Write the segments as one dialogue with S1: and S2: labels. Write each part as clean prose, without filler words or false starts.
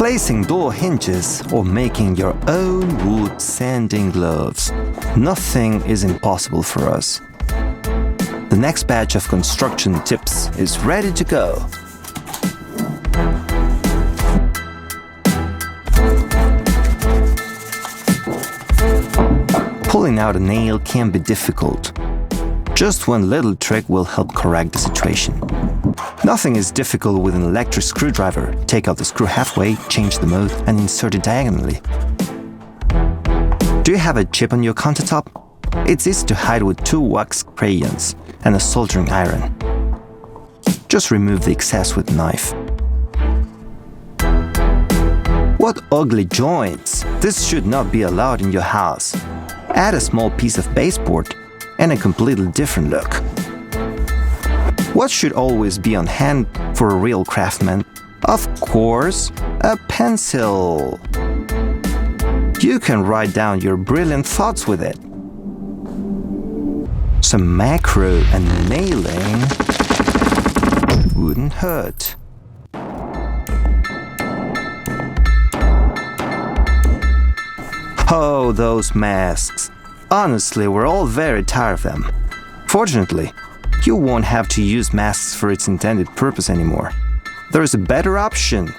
S1: Replacing door hinges or making your own wood sanding gloves. Nothing is impossible for us. The next batch of construction tips is ready to go. Pulling out a nail can be difficult. Just one little trick will help correct the situation. Nothing is difficult with an electric screwdriver. Take out the screw halfway, change the mode, and insert it diagonally. Do you have a chip on your countertop? It's easy to hide with 2 wax crayons and a soldering iron. Just remove the excess with a knife. What ugly joints! This should not be allowed in your house. Add a small piece of baseboard and a completely different look. What should always be on hand for a real craftsman? Of course, a pencil. You can write down your brilliant thoughts with it. Some macro and nailing wouldn't hurt. Oh, those masks. Honestly, we're all very tired of them. Fortunately, you won't have to use masks for its intended purpose anymore. There is a better option.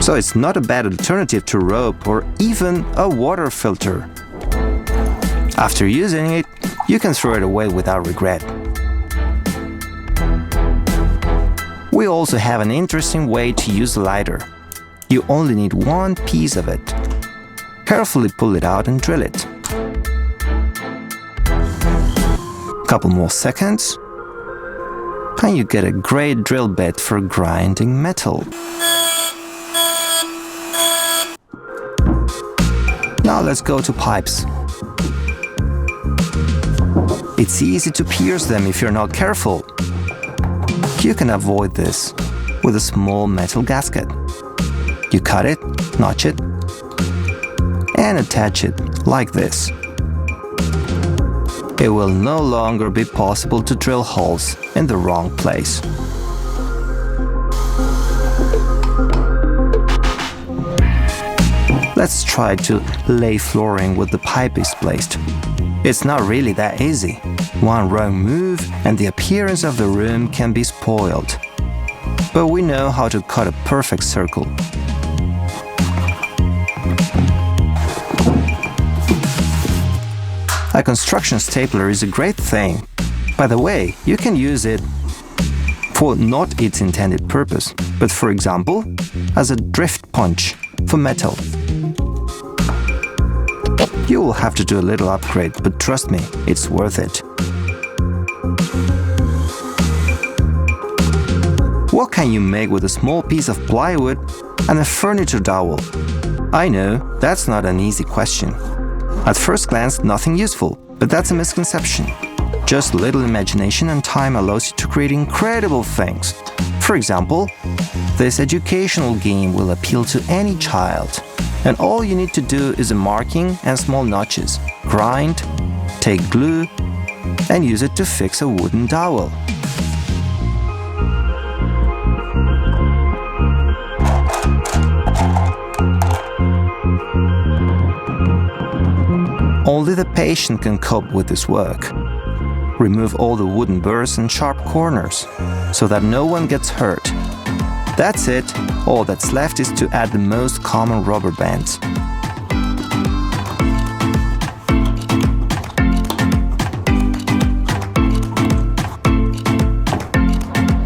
S1: So it's not a bad alternative to rope or even a water filter. After using it, you can throw it away without regret. We also have an interesting way to use a lighter. You only need one piece of it. Carefully pull it out and drill it. Couple more seconds, and you get a great drill bit for grinding metal. Now let's go to pipes. It's easy to pierce them if you're not careful. You can avoid this with a small metal gasket. You cut it, notch it, and attach it like this. It will no longer be possible to drill holes in the wrong place. Let's try to lay flooring where the pipe is placed. It's not really that easy. One wrong move and the appearance of the room can be spoiled. But we know how to cut a perfect circle. A construction stapler is a great thing. By the way, you can use it for not its intended purpose, but for example, as a drift punch for metal. You will have to do a little upgrade, but trust me, it's worth it. What can you make with a small piece of plywood and a furniture dowel? I know, that's not an easy question. At first glance, nothing useful, but that's a misconception. Just a little imagination and time allows you to create incredible things. For example, this educational game will appeal to any child. And all you need to do is a marking and small notches. Grind, take glue, and use it to fix a wooden dowel. Only the patient can cope with this work. Remove all the wooden burrs and sharp corners, so that no one gets hurt. That's it. All that's left is to add the most common rubber bands.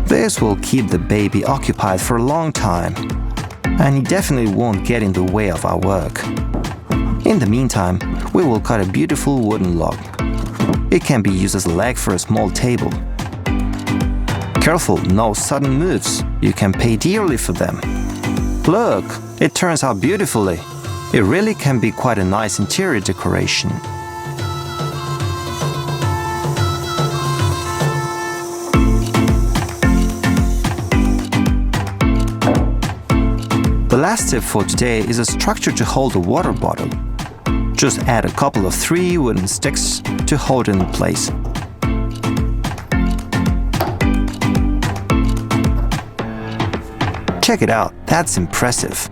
S1: This will keep the baby occupied for a long time, and he definitely won't get in the way of our work. In the meantime, we will cut a beautiful wooden log. It can be used as a leg for a small table. Careful, no sudden moves. You can pay dearly for them. Look, it turns out beautifully. It really can be quite a nice interior decoration. The last tip for today is a structure to hold a water bottle. Just add a couple of 3 wooden sticks to hold it in place. Check it out, that's impressive.